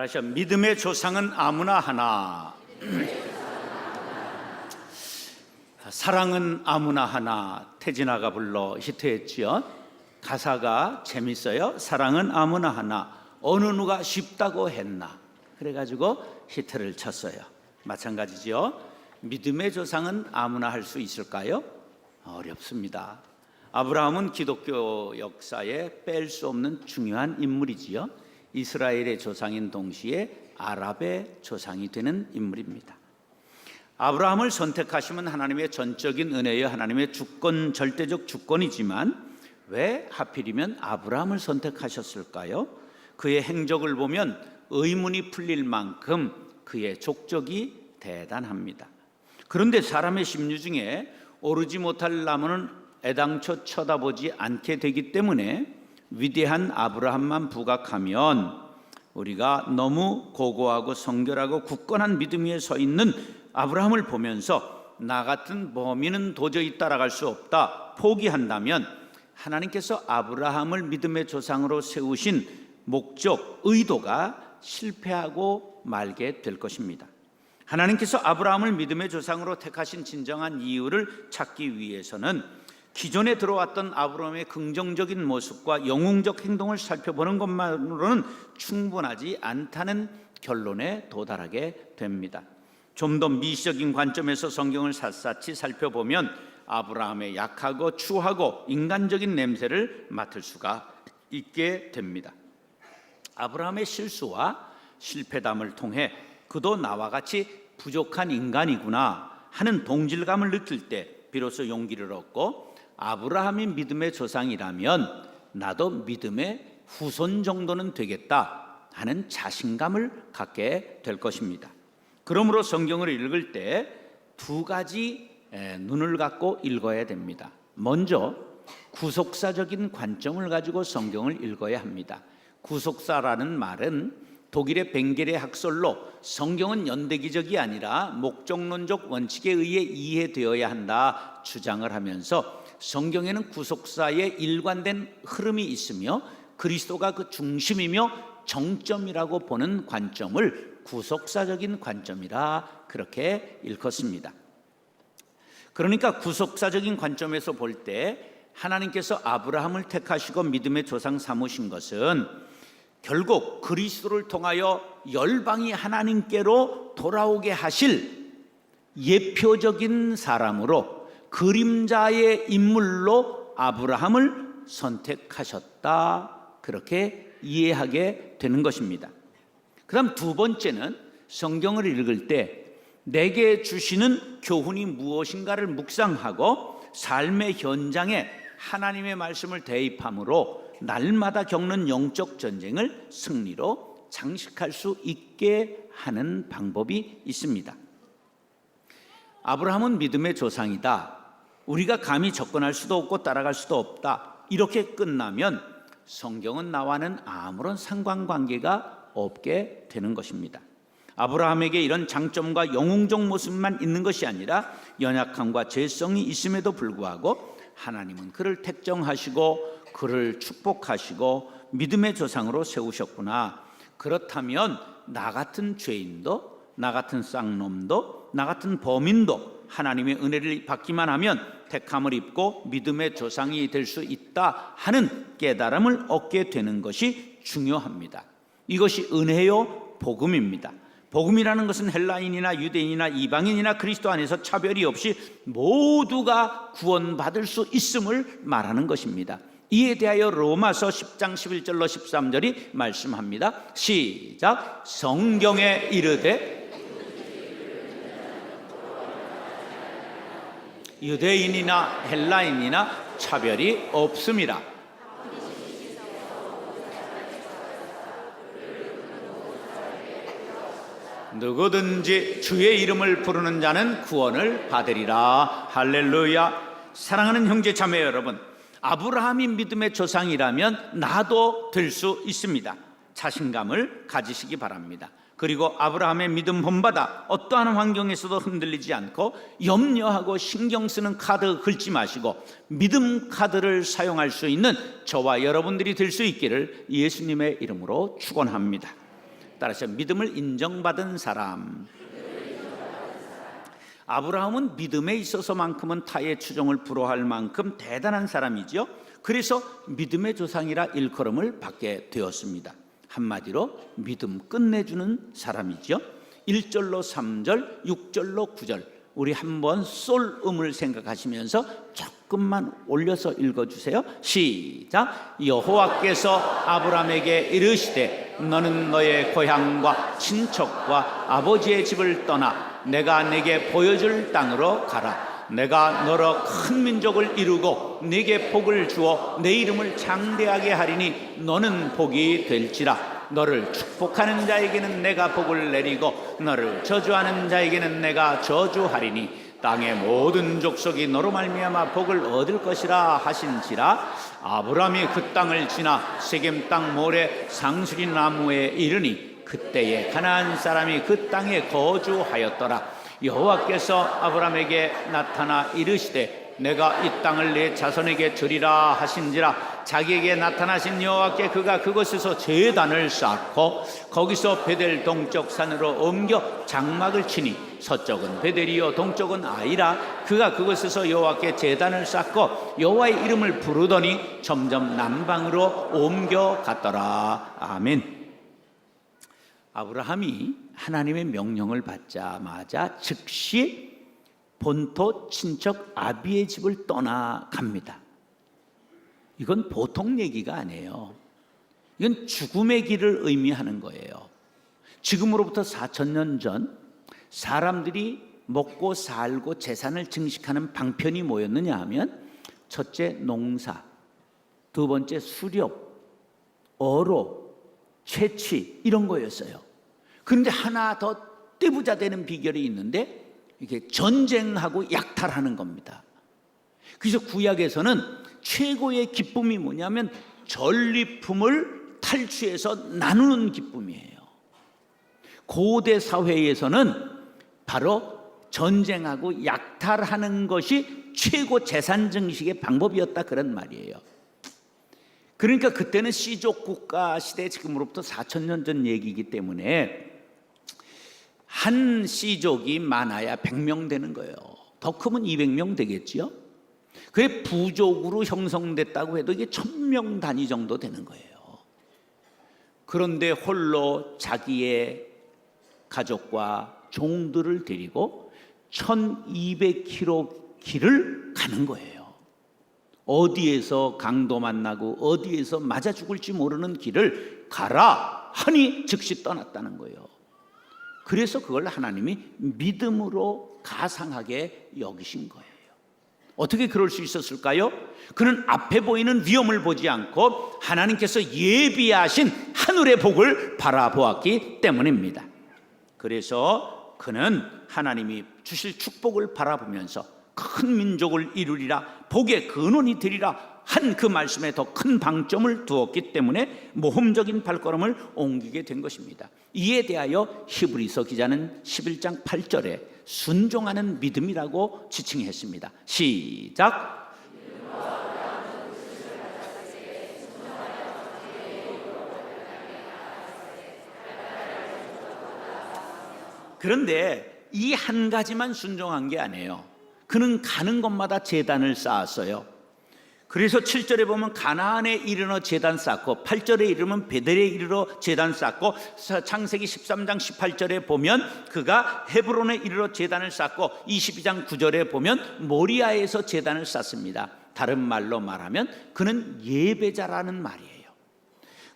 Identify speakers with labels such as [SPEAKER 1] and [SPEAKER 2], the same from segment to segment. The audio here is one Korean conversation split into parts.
[SPEAKER 1] 잘하셔. 믿음의 조상은 아무나 하나, 사랑은 아무나 하나. 태진아가 불러 히트했지요. 가사가 재밌어요. 사랑은 아무나 하나, 어느 누가 쉽다고 했나. 그래가지고 히트를 쳤어요. 마찬가지죠. 믿음의 조상은 아무나 할 수 있을까요? 어렵습니다. 아브라함은 기독교 역사에 뺄 수 없는 중요한 인물이지요. 이스라엘의 조상인 동시에 아랍의 조상이 되는 인물입니다. 아브라함을 선택하시면 하나님의 전적인 은혜여 하나님의 주권, 절대적 주권이지만 왜 하필이면 아브라함을 선택하셨을까요? 그의 행적을 보면 의문이 풀릴 만큼 그의 족적이 대단합니다. 그런데 사람의 심리 중에 오르지 못할 나무는 애당초 쳐다보지 않게 되기 때문에 위대한 아브라함만 부각하면 우리가 너무 고고하고 성결하고 굳건한 믿음 위에 서 있는 아브라함을 보면서 나 같은 범인은 도저히 따라갈 수 없다 포기한다면 하나님께서 아브라함을 믿음의 조상으로 세우신 목적, 의도가 실패하고 말게 될 것입니다. 하나님께서 아브라함을 믿음의 조상으로 택하신 진정한 이유를 찾기 위해서는 기존에 들어왔던 아브라함의 긍정적인 모습과 영웅적 행동을 살펴보는 것만으로는 충분하지 않다는 결론에 도달하게 됩니다. 좀 더 미시적인 관점에서 성경을 샅샅이 살펴보면 아브라함의 약하고 추하고 인간적인 냄새를 맡을 수가 있게 됩니다. 아브라함의 실수와 실패담을 통해 그도 나와 같이 부족한 인간이구나 하는 동질감을 느낄 때 비로소 용기를 얻고 아브라함이 믿음의 조상이라면 나도 믿음의 후손 정도는 되겠다 하는 자신감을 갖게 될 것입니다. 그러므로 성경을 읽을 때 두 가지 눈을 갖고 읽어야 됩니다. 먼저 구속사적인 관점을 가지고 성경을 읽어야 합니다. 구속사라는 말은 독일의 벵겔의 학설로 성경은 연대기적이 아니라 목적론적 원칙에 의해 이해되어야 한다 주장을 하면서 성경에는 구속사의 일관된 흐름이 있으며 그리스도가 그 중심이며 정점이라고 보는 관점을 구속사적인 관점이라 그렇게 일컫습니다. 그러니까 구속사적인 관점에서 볼 때 하나님께서 아브라함을 택하시고 믿음의 조상 삼으신 것은 결국 그리스도를 통하여 열방이 하나님께로 돌아오게 하실 예표적인 사람으로 그림자의 인물로 아브라함을 선택하셨다 그렇게 이해하게 되는 것입니다. 그 다음 두 번째는 성경을 읽을 때 내게 주시는 교훈이 무엇인가를 묵상하고 삶의 현장에 하나님의 말씀을 대입함으로 날마다 겪는 영적 전쟁을 승리로 장식할 수 있게 하는 방법이 있습니다. 아브라함은 믿음의 조상이다. 우리가 감히 접근할 수도 없고 따라갈 수도 없다. 이렇게 끝나면 성경은 나와는 아무런 상관관계가 없게 되는 것입니다. 아브라함에게 이런 장점과 영웅적 모습만 있는 것이 아니라 연약함과 죄성이 있음에도 불구하고 하나님은 그를 택정하시고 그를 축복하시고 믿음의 조상으로 세우셨구나. 그렇다면 나 같은 죄인도, 나 같은 쌍놈도, 나 같은 범인도 하나님의 은혜를 받기만 하면 택함을 입고 믿음의 조상이 될 수 있다 하는 깨달음을 얻게 되는 것이 중요합니다. 이것이 은혜요 복음입니다. 복음이라는 것은 헬라인이나 유대인이나 이방인이나 그리스도 안에서 차별이 없이 모두가 구원받을 수 있음을 말하는 것입니다. 이에 대하여 로마서 10장 11절로 13절이 말씀합니다. 시작. 성경에 이르되 유대인이나 헬라인이나 차별이 없음이라. 누구든지 주의 이름을 부르는 자는 구원을 받으리라. 할렐루야. 사랑하는 형제 자매 여러분, 아브라함이 믿음의 조상이라면 나도 될 수 있습니다. 자신감을 가지시기 바랍니다. 그리고 아브라함의 믿음 본받아 어떠한 환경에서도 흔들리지 않고 염려하고 신경 쓰는 카드 긁지 마시고 믿음 카드를 사용할 수 있는 저와 여러분들이 될 수 있기를 예수님의 이름으로 축원합니다. 따라서 믿음을 인정받은 사람. 아브라함은 믿음에 있어서만큼은 타의 추종을 불허할 만큼 대단한 사람이죠. 그래서 믿음의 조상이라 일컬음을 받게 되었습니다. 한마디로 믿음 끝내주는 사람이죠. 1절로 3절, 6절로 9절 우리 한번 솔음을 생각하시면서 조금만 올려서 읽어주세요. 시작. 여호와께서 아브라함에게 이르시되 너는 너의 고향과 친척과 아버지의 집을 떠나 내가 네게 보여줄 땅으로 가라. 내가 너로 큰 민족을 이루고 네게 복을 주어 내 이름을 장대하게 하리니 너는 복이 될지라. 너를 축복하는 자에게는 내가 복을 내리고 너를 저주하는 자에게는 내가 저주하리니 땅의 모든 족속이 너로 말미암아 복을 얻을 것이라 하신지라. 아브라함이 그 땅을 지나 세겜 땅 모래 상수리 나무에 이르니 그때에 가나안 사람이 그 땅에 거주하였더라. 여호와께서 아브라함에게 나타나 이르시되 내가 이 땅을 내 자손에게 주리라 하신지라. 자기에게 나타나신 여호와께 그가 그곳에서 제단을 쌓고 거기서 베델 동쪽 산으로 옮겨 장막을 치니 서쪽은 베델이요 동쪽은 아이라. 그가 그곳에서 여호와께 제단을 쌓고 여호와의 이름을 부르더니 점점 남방으로 옮겨갔더라. 아멘. 아브라함이 하나님의 명령을 받자마자 즉시 본토 친척 아비의 집을 떠나갑니다. 이건 보통 얘기가 아니에요. 이건 죽음의 길을 의미하는 거예요. 지금으로부터 4,000년 전 사람들이 먹고 살고 재산을 증식하는 방편이 뭐였느냐 하면 첫째 농사, 두 번째 수렵, 어로, 채취 이런 거였어요. 그런데 하나 더 떼부자 되는 비결이 있는데 이게 전쟁하고 약탈하는 겁니다. 그래서 구약에서는 최고의 기쁨이 뭐냐면 전리품을 탈취해서 나누는 기쁨이에요. 고대 사회에서는 바로 전쟁하고 약탈하는 것이 최고 재산 증식의 방법이었다 그런 말이에요. 그러니까 그때는 씨족 국가 시대, 지금으로부터 4,000년 전 얘기이기 때문에 한 씨족이 많아야 100명 되는 거예요. 더 크면 200명 되겠지요. 그게 부족으로 형성됐다고 해도 이게 1,000명 단위 정도 되는 거예요. 그런데 홀로 자기의 가족과 종들을 데리고 1,200km 길을 가는 거예요. 어디에서 강도 만나고 어디에서 맞아 죽을지 모르는 길을 가라 하니 즉시 떠났다는 거예요. 그래서 그걸 하나님이 믿음으로 가상하게 여기신 거예요. 어떻게 그럴 수 있었을까요? 그는 앞에 보이는 위험을 보지 않고 하나님께서 예비하신 하늘의 복을 바라보았기 때문입니다. 그래서 그는 하나님이 주실 축복을 바라보면서 큰 민족을 이루리라, 복의 근원이 되리라 한 그 말씀에 더 큰 방점을 두었기 때문에 모험적인 발걸음을 옮기게 된 것입니다. 이에 대하여 히브리서 기자는 11장 8절에 순종하는 믿음이라고 지칭했습니다. 시작. 그런데 이 한 가지만 순종한 게 아니에요. 그는 가는 곳마다 제단을 쌓았어요. 그래서 7절에 보면 가나안에 이르러 제단 쌓고 8절에 이르면 베델에 이르러 제단 쌓고 창세기 13장 18절에 보면 그가 헤브론에 이르러 제단을 쌓고 22장 9절에 보면 모리아에서 제단을 쌓습니다. 다른 말로 말하면 그는 예배자라는 말이에요.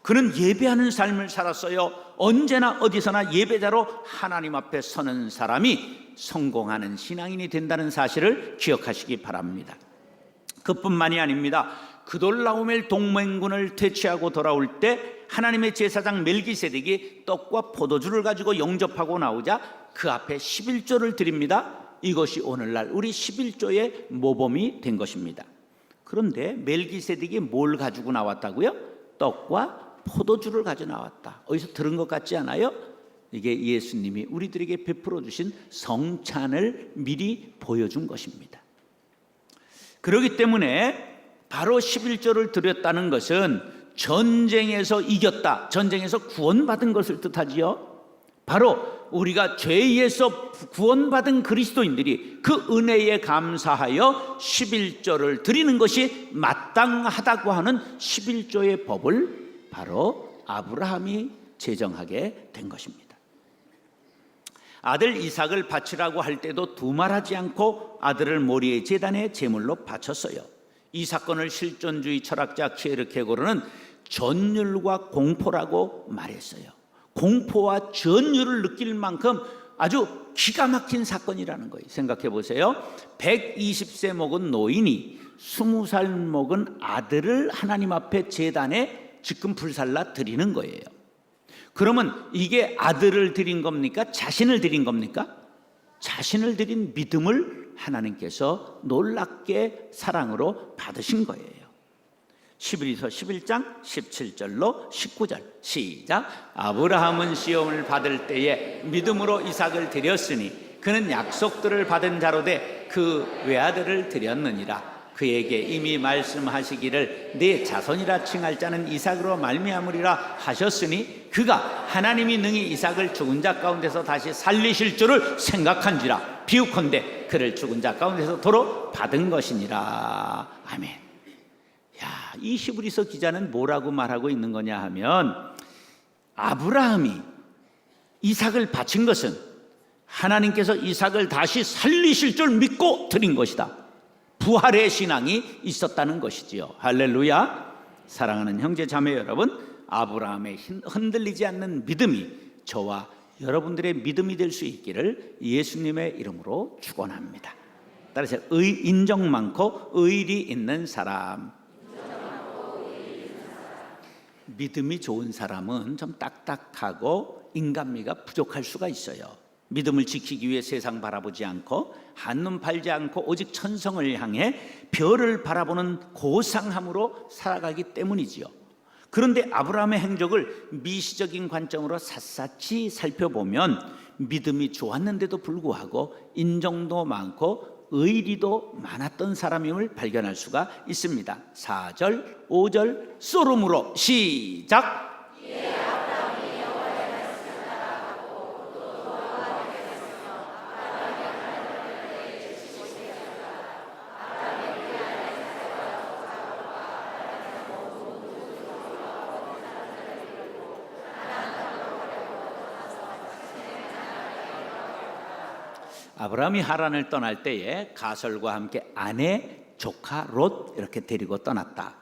[SPEAKER 1] 그는 예배하는 삶을 살았어요. 언제나 어디서나 예배자로 하나님 앞에 서는 사람이 성공하는 신앙인이 된다는 사실을 기억하시기 바랍니다. 그뿐만이 아닙니다. 그돌라오멜 동맹군을 퇴치하고 돌아올 때 하나님의 제사장 멜기세덱이 떡과 포도주를 가지고 영접하고 나오자 그 앞에 11조를 드립니다. 이것이 오늘날 우리 11조의 모범이 된 것입니다. 그런데 멜기세덱이 뭘 가지고 나왔다고요? 떡과 포도주를 가지고 나왔다. 어디서 들은 것 같지 않아요? 이게 예수님이 우리들에게 베풀어 주신 성찬을 미리 보여준 것입니다. 그렇기 때문에 바로 11조를 드렸다는 것은 전쟁에서 이겼다, 전쟁에서 구원받은 것을 뜻하지요. 바로 우리가 죄에서 구원받은 그리스도인들이 그 은혜에 감사하여 11조를 드리는 것이 마땅하다고 하는 11조의 법을 바로 아브라함이 제정하게 된 것입니다. 아들 이삭을 바치라고 할 때도 두말하지 않고 아들을 모리의 제단에 제물로 바쳤어요. 이 사건을 실존주의 철학자 키에르케고르는 전율과 공포라고 말했어요. 공포와 전율을 느낄 만큼 아주 기가 막힌 사건이라는 거예요. 생각해 보세요. 120세 먹은 노인이 20살 먹은 아들을 하나님 앞에 제단에 지금 불살라 드리는 거예요. 그러면 이게 아들을 드린 겁니까? 자신을 드린 겁니까? 자신을 드린 믿음을 하나님께서 놀랍게 사랑으로 받으신 거예요. 11서 11장 17절로 19절 시작. 아브라함은 시험을 받을 때에 믿음으로 이삭을 드렸으니 그는 약속들을 받은 자로 돼 그 외아들을 드렸느니라. 그에게 이미 말씀하시기를 내 자손이라 칭할 자는 이삭으로 말미암으리라 하셨으니 그가 하나님이 능히 이삭을 죽은 자 가운데서 다시 살리실 줄을 생각한지라. 비유컨대 그를 죽은 자 가운데서 도로 받은 것이니라. 아멘. 야, 이 히브리서 기자는 뭐라고 말하고 있는 거냐 하면 아브라함이 이삭을 바친 것은 하나님께서 이삭을 다시 살리실 줄 믿고 드린 것이다. 부활의 신앙이 있었다는 것이지요. 할렐루야. 사랑하는 형제 자매 여러분, 아브라함의 흔들리지 않는 믿음이 저와 여러분들의 믿음이 될 수 있기를 예수님의 이름으로 축원합니다. 따라서 인정 많고 의리 있는 사람. 믿음이 좋은 사람은 좀 딱딱하고 인간미가 부족할 수가 있어요. 믿음을 지키기 위해 세상 바라보지 않고 한눈 팔지 않고 오직 천성을 향해 별을 바라보는 고상함으로 살아가기 때문이지요. 그런데 아브라함의 행적을 미시적인 관점으로 샅샅이 살펴보면 믿음이 좋았는데도 불구하고 인정도 많고 의리도 많았던 사람임을 발견할 수가 있습니다. 4절 5절 소름으로 시작. 아브라함이 하란을 떠날 때에 가설과 함께 아내, 조카 롯 이렇게 데리고 떠났다.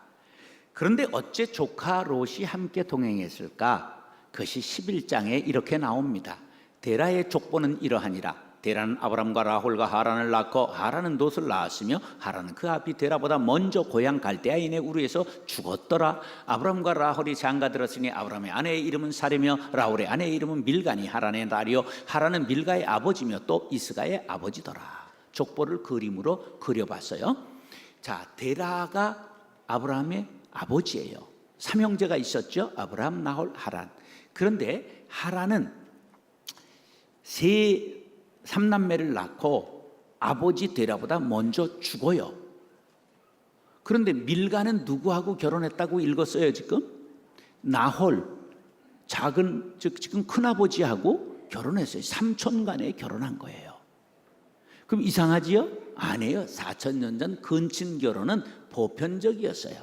[SPEAKER 1] 그런데 어째 조카 롯이 함께 동행했을까? 그것이 11장에 이렇게 나옵니다. 데라의 족보는 이러하니라. 데라는 아브람과 라홀과 하란을 낳고 하란은 롯을 낳았으며 하란은 그 아비 데라보다 먼저 고향 갈대아인의 우르에서 죽었더라. 아브람과 라홀이 장가들었으니 아브람의 아내의 이름은 사레며 라홀의 아내의 이름은 밀가니 하란의 딸이요 하란은 밀가의 아버지며 또 이스가의 아버지더라. 족보를 그림으로 그려봤어요. 자, 데라가 아브람의 아버지예요. 삼형제가 있었죠. 아브람, 나홀, 하란. 그런데 하란은 삼남매를 낳고 아버지 데라보다 먼저 죽어요. 그런데 밀가는 누구하고 결혼했다고 읽었어요 지금? 나홀, 지금 큰아버지하고 결혼했어요. 삼촌간에 결혼한 거예요. 그럼 이상하지요? 아니에요. 4,000년 전 근친 결혼은 보편적이었어요.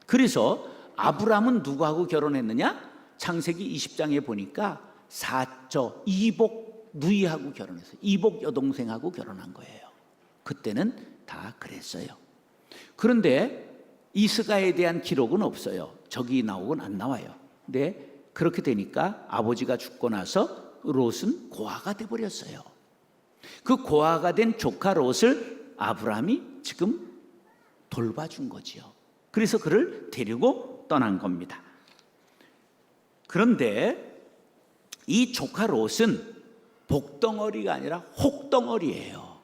[SPEAKER 1] 그래서 아브람은 누구하고 결혼했느냐? 창세기 20장에 보니까 사저 이복 누이하고 결혼했어요. 이복 여동생하고 결혼한 거예요. 그때는 다 그랬어요. 그런데 이스가에 대한 기록은 없어요. 저기 나오곤 안 나와요. 근데 그렇게 되니까 아버지가 죽고 나서 롯은 고아가 돼버렸어요. 그 고아가 된 조카 롯을 아브라함이 지금 돌봐준 거지요. 그래서 그를 데리고 떠난 겁니다. 그런데 이 조카 롯은 복덩어리가 아니라 혹덩어리예요.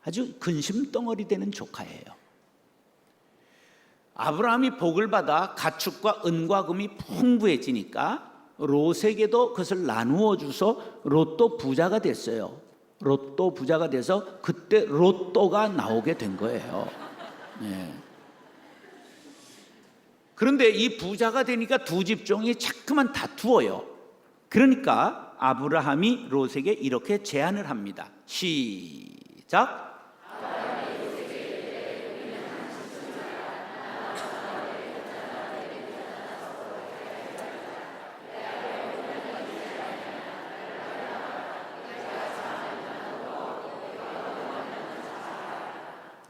[SPEAKER 1] 아주 근심덩어리 되는 조카예요. 아브라함이 복을 받아 가축과 은과 금이 풍부해지니까 롯에게도 그것을 나누어 주서 롯도 부자가 됐어요. 롯도 부자가 돼서 그때 로또가 나오게 된 거예요. 네. 그런데 이 부자가 되니까 두 집종이 자꾸만 다투어요. 그러니까 아브라함이 롯에게 이렇게 제안을 합니다. 시작.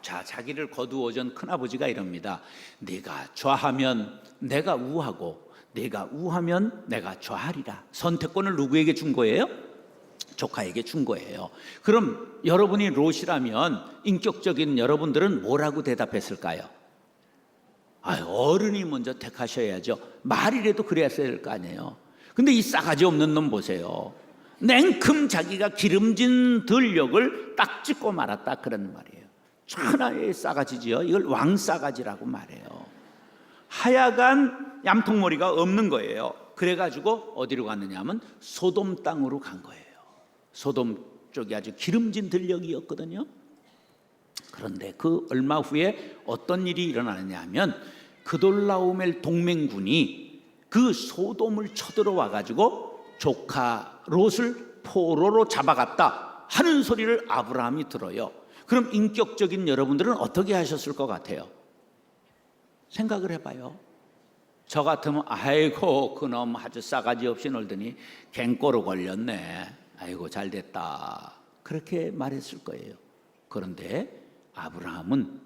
[SPEAKER 1] 자, 자기를 거두어준 큰아버지가 이럽니다. 네가 좌하면 내가 우하고 네가 우하면 내가 좌하리라. 선택권을 누구에게 준 거예요? 조카에게 준 거예요. 그럼 여러분이 롯이라면 인격적인 여러분들은 뭐라고 대답했을까요? 어른이 먼저 택하셔야죠. 말이라도 그랬어야 될 거 아니에요. 근데 이 싸가지 없는 놈 보세요. 냉큼 자기가 기름진 들녘을 딱 찍고 말았다, 그런 말이에요. 천하의 싸가지지요. 이걸 왕싸가지라고 말해요. 하여간 얌통머리가 없는 거예요. 그래가지고 어디로 갔느냐 하면 소돔 땅으로 간 거예요. 소돔 쪽이 아주 기름진 들녘이었거든요. 그런데 그 얼마 후에 어떤 일이 일어나느냐 하면 그돌라오멜 동맹군이 그 소돔을 쳐들어와 가지고 조카 롯을 포로로 잡아갔다 하는 소리를 아브라함이 들어요. 그럼 인격적인 여러분들은 어떻게 하셨을 것 같아요? 생각을 해봐요. 저 같으면 아이고 그놈 아주 싸가지 없이 놀더니 갱꼬로 걸렸네. 아이고 잘됐다. 그렇게 말했을 거예요. 그런데 아브라함은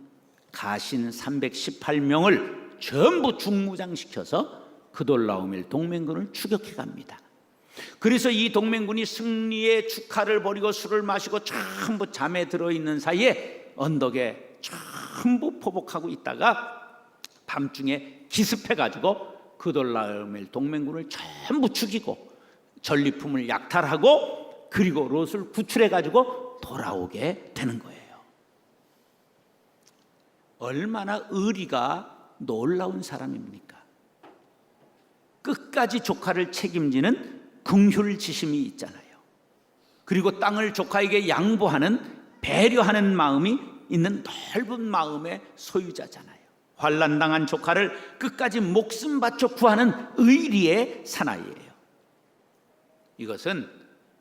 [SPEAKER 1] 가신 318명을 전부 중무장시켜서 그돌라오멜 동맹군을 추격해 갑니다. 그래서 이 동맹군이 승리의 축하를 벌이고 술을 마시고 전부 잠에 들어있는 사이에 언덕에 전부 포복하고 있다가 밤중에 기습해가지고 그돌라오멜 동맹군을 전부 죽이고 전리품을 약탈하고 그리고 롯을 구출해가지고 돌아오게 되는 거예요. 얼마나 의리가 놀라운 사람입니까? 끝까지 조카를 책임지는 긍휼지심이 있잖아요. 그리고 땅을 조카에게 양보하는 배려하는 마음이 있는 넓은 마음의 소유자잖아요. 환난당한 조카를 끝까지 목숨 바쳐 구하는 의리의 사나이예요. 이것은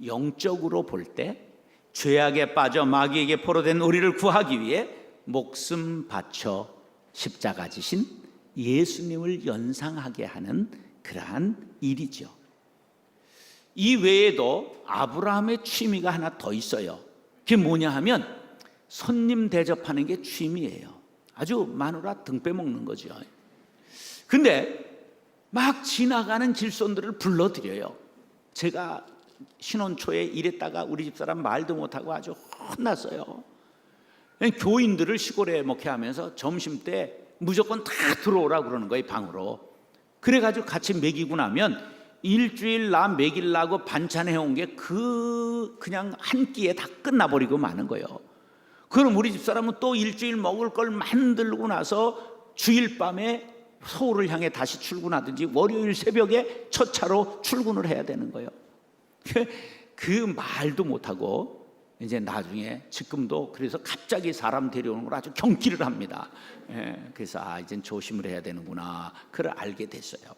[SPEAKER 1] 영적으로 볼 때 죄악에 빠져 마귀에게 포로된 우리를 구하기 위해 목숨 바쳐 십자가 지신 예수님을 연상하게 하는 그러한 일이죠. 이 외에도 아브라함의 취미가 하나 더 있어요. 그게 뭐냐 하면 손님 대접하는 게 취미예요. 아주 마누라 등 빼먹는 거죠. 근데 막 지나가는 길손들을 불러드려요. 제가 신혼 초에 이랬다가 우리 집사람 말도 못하고 아주 혼났어요. 교인들을 시골에 목회하면서 점심때 무조건 다 들어오라고 그러는 거예요, 방으로. 그래가지고 같이 먹이고 나면 일주일 나 먹이려고 반찬해온 게 그냥 한 끼에 다 끝나버리고 마는 거예요. 그럼 우리 집사람은 또 일주일 먹을 걸 만들고 나서 주일 밤에 서울을 향해 다시 출근하든지 월요일 새벽에 첫 차로 출근을 해야 되는 거예요. 그 말도 못하고 이제 나중에 지금도 그래서 갑자기 사람 데려오는 걸 아주 경기를 합니다. 그래서 이젠 조심을 해야 되는구나 그걸 알게 됐어요.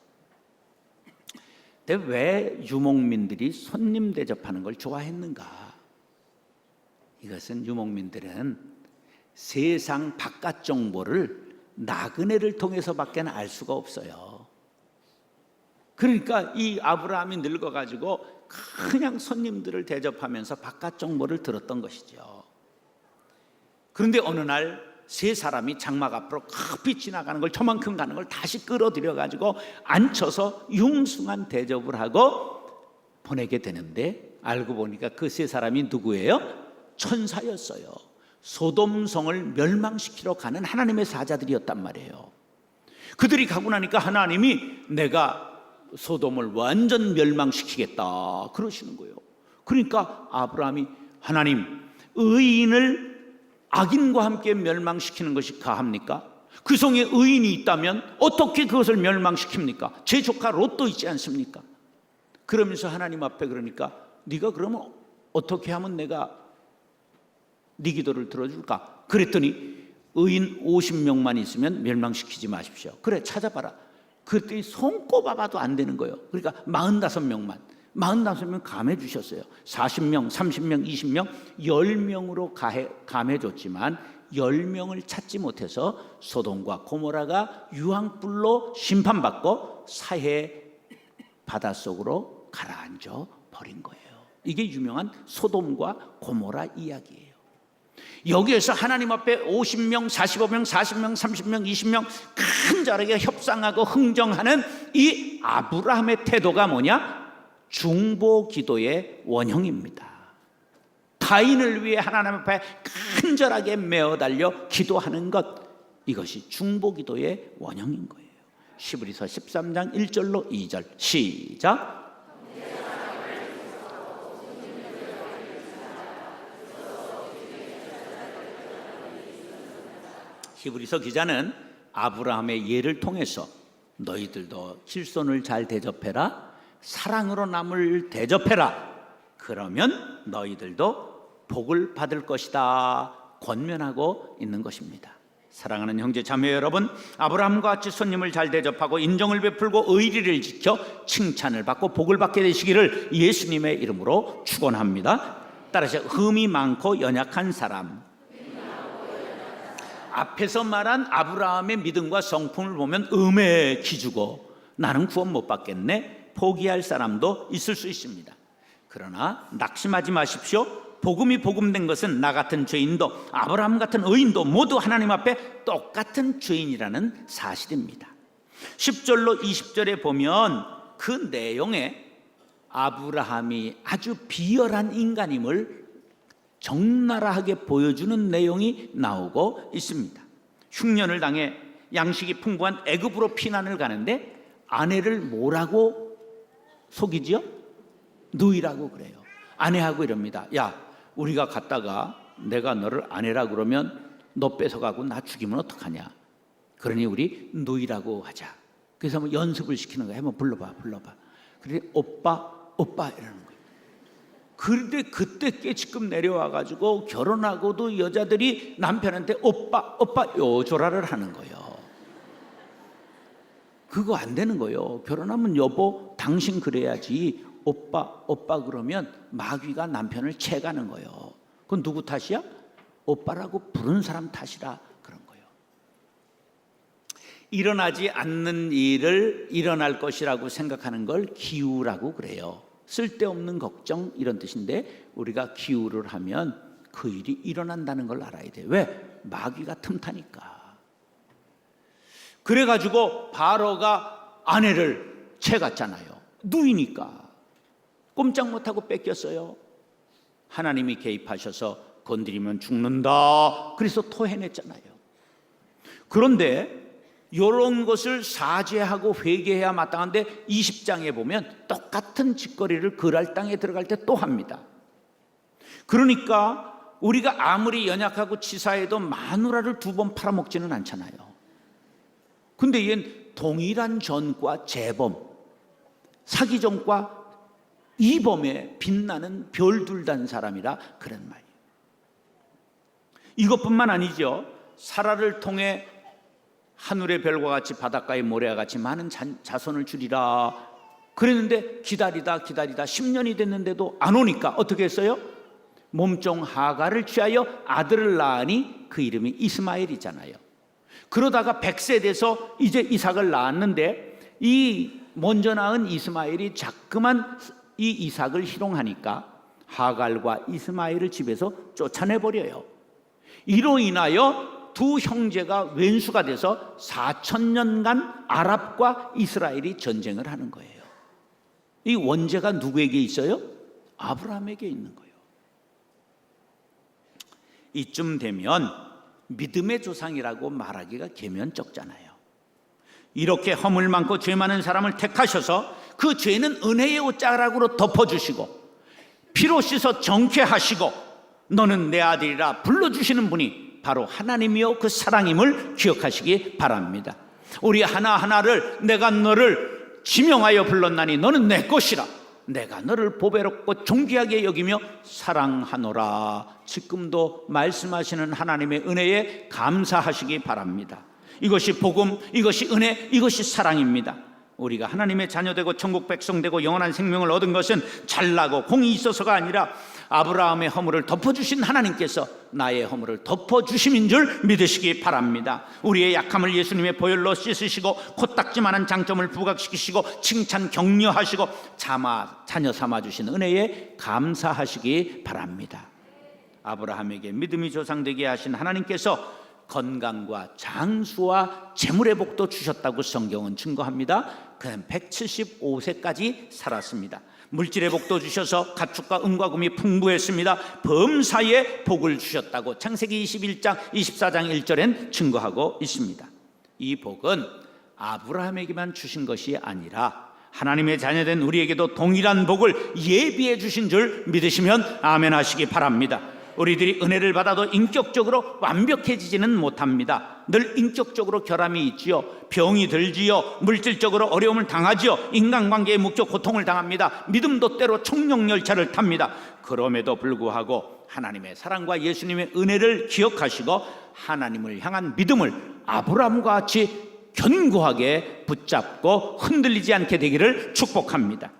[SPEAKER 1] 근데 왜 유목민들이 손님 대접하는 걸 좋아했는가? 이것은 유목민들은 세상 바깥 정보를 나그네를 통해서밖에 알 수가 없어요. 그러니까 이 아브라함이 늙어가지고 그냥 손님들을 대접하면서 바깥 정보를 들었던 것이죠. 그런데 어느 날 세 사람이 장막 앞으로 급히 지나가는 걸 저만큼 가는 걸 다시 끌어들여 가지고 앉혀서 융숭한 대접을 하고 보내게 되는데 알고 보니까 그 세 사람이 누구예요? 천사였어요. 소돔성을 멸망시키러 가는 하나님의 사자들이었단 말이에요. 그들이 가고 나니까 하나님이 내가 소돔을 완전 멸망시키겠다 그러시는 거예요. 그러니까 아브라함이 하나님, 의인을 악인과 함께 멸망시키는 것이 가합니까? 그 성에 의인이 있다면 어떻게 그것을 멸망시킵니까? 제 조카 롯도 있지 않습니까? 그러면서 하나님 앞에 그러니까 네가 그러면 어떻게 하면 내가 네 기도를 들어줄까? 그랬더니 의인 50명만 있으면 멸망시키지 마십시오. 그래, 찾아봐라. 그때 손꼽아봐도 안 되는 거예요. 그러니까 45명 감해 주셨어요. 40명, 30명, 20명, 10명으로 감해 줬지만 10명을 찾지 못해서 소돔과 고모라가 유황불로 심판받고 사해 바닷속으로 가라앉아 버린 거예요. 이게 유명한 소돔과 고모라 이야기예요. 여기에서 하나님 앞에 50명, 45명, 40명, 30명, 20명 간절하게 협상하고 흥정하는 이 아브라함의 태도가 뭐냐? 중보 기도의 원형입니다. 타인을 위해 하나님 앞에 간절하게 메어 달려 기도하는 것, 이것이 중보 기도의 원형인 거예요. 히브리서 13장 1절로 2절 시작. 히브리서 기자는 아브라함의 예를 통해서 너희들도 질손을 잘 대접해라, 사랑으로 남을 대접해라, 그러면 너희들도 복을 받을 것이다 권면하고 있는 것입니다. 사랑하는 형제 자매 여러분, 아브라함과 같이 손님을 잘 대접하고 인정을 베풀고 의리를 지켜 칭찬을 받고 복을 받게 되시기를 예수님의 이름으로 축원합니다. 따라서 흠이 많고 연약한 사람, 앞에서 말한 아브라함의 믿음과 성품을 보면 음에 기주고 나는 구원 못 받겠네 포기할 사람도 있을 수 있습니다. 그러나 낙심하지 마십시오. 복음이 복음된 것은 나 같은 죄인도 아브라함 같은 의인도 모두 하나님 앞에 똑같은 죄인이라는 사실입니다. 10절로 20절에 보면 그 내용에 아브라함이 아주 비열한 인간임을 적나라하게 보여주는 내용이 나오고 있습니다. 흉년을 당해 양식이 풍부한 애굽으로 피난을 가는데 아내를 뭐라고 속이지요? 누이라고 그래요. 아내하고 이럽니다. 야, 우리가 갔다가 내가 너를 아내라 그러면 너 뺏어가고 나 죽이면 어떡하냐. 그러니 우리 누이라고 하자. 그래서 뭐 연습을 시키는 거야. 한번 불러봐. 그래 오빠 이러는 거예요. 그런데 그때 깨치금 내려와가지고 결혼하고도 여자들이 남편한테 오빠 요조라를 하는 거예요. 그거 안 되는 거예요. 결혼하면 여보 당신 그래야지. 오빠 그러면 마귀가 남편을 채가는 거예요. 그건 누구 탓이야? 오빠라고 부른 사람 탓이라 그런 거예요. 일어나지 않는 일을 일어날 것이라고 생각하는 걸 기우라고 그래요. 쓸데없는 걱정 이런 뜻인데 우리가 기우를 하면 그 일이 일어난다는 걸 알아야 돼요. 왜? 마귀가 틈타니까. 그래가지고 바로가 아내를 채갔잖아요. 누이니까 꼼짝 못하고 뺏겼어요. 하나님이 개입하셔서 건드리면 죽는다 그래서 토해냈잖아요. 그런데 이런 것을 사죄하고 회개해야 마땅한데 20장에 보면 똑같은 짓거리를 그랄 땅에 들어갈 때 또 합니다. 그러니까 우리가 아무리 연약하고 치사해도 마누라를 2번 팔아먹지는 않잖아요. 근데 얘는 동일한 전과 재범, 사기전과 이범에 빛나는 별둘 단 사람이라 그런 말이에요. 이것뿐만 아니죠. 사라를 통해 하늘의 별과 같이 바닷가의 모래와 같이 많은 자손을 주리라 그랬는데 기다리다 10년이 됐는데도 안 오니까 어떻게 했어요? 몸종 하가를 취하여 아들을 낳으니 그 이름이 이스마엘이잖아요. 그러다가 100세 돼서 이제 이삭을 낳았는데 이 먼저 낳은 이스마엘이 자꾸만 이 이삭을 희롱하니까 하갈과 이스마엘을 집에서 쫓아내버려요. 이로 인하여 두 형제가 왼수가 돼서 4,000년간 아랍과 이스라엘이 전쟁을 하는 거예요. 이 원죄가 누구에게 있어요? 아브라함에게 있는 거예요. 이쯤 되면 믿음의 조상이라고 말하기가 계면쩍잖아요. 이렇게 허물 많고 죄 많은 사람을 택하셔서 그 죄는 은혜의 옷자락으로 덮어주시고 피로 씻어 정케하시고 너는 내 아들이라 불러주시는 분이 바로 하나님이요 그 사랑임을 기억하시기 바랍니다. 우리 하나하나를 내가 너를 지명하여 불렀나니 너는 내 것이라 내가 너를 보배롭고 존귀하게 여기며 사랑하노라. 지금도 말씀하시는 하나님의 은혜에 감사하시기 바랍니다. 이것이 복음, 이것이 은혜, 이것이 사랑입니다. 우리가 하나님의 자녀되고 천국 백성되고 영원한 생명을 얻은 것은 잘나고 공이 있어서가 아니라 아브라함의 허물을 덮어주신 하나님께서 나의 허물을 덮어주심인 줄 믿으시기 바랍니다. 우리의 약함을 예수님의 보혈로 씻으시고 코딱지만한 장점을 부각시키시고 칭찬 격려하시고 자녀 삼아주신 은혜에 감사하시기 바랍니다. 아브라함에게 믿음이 조상되게 하신 하나님께서 건강과 장수와 재물의 복도 주셨다고 성경은 증거합니다. 그는 175세까지 살았습니다. 물질의 복도 주셔서 가축과 은과 금이 풍부했습니다. 범사에 복을 주셨다고 창세기 21장 24장 1절엔 증거하고 있습니다. 이 복은 아브라함에게만 주신 것이 아니라 하나님의 자녀된 우리에게도 동일한 복을 예비해 주신 줄 믿으시면 아멘 하시기 바랍니다. 우리들이 은혜를 받아도 인격적으로 완벽해지지는 못합니다. 늘 인격적으로 결함이 있지요. 병이 들지요. 물질적으로 어려움을 당하지요. 인간관계에 묶여 고통을 당합니다. 믿음도 때로 청룡열차를 탑니다. 그럼에도 불구하고 하나님의 사랑과 예수님의 은혜를 기억하시고 하나님을 향한 믿음을 아브라함과 같이 견고하게 붙잡고 흔들리지 않게 되기를 축복합니다.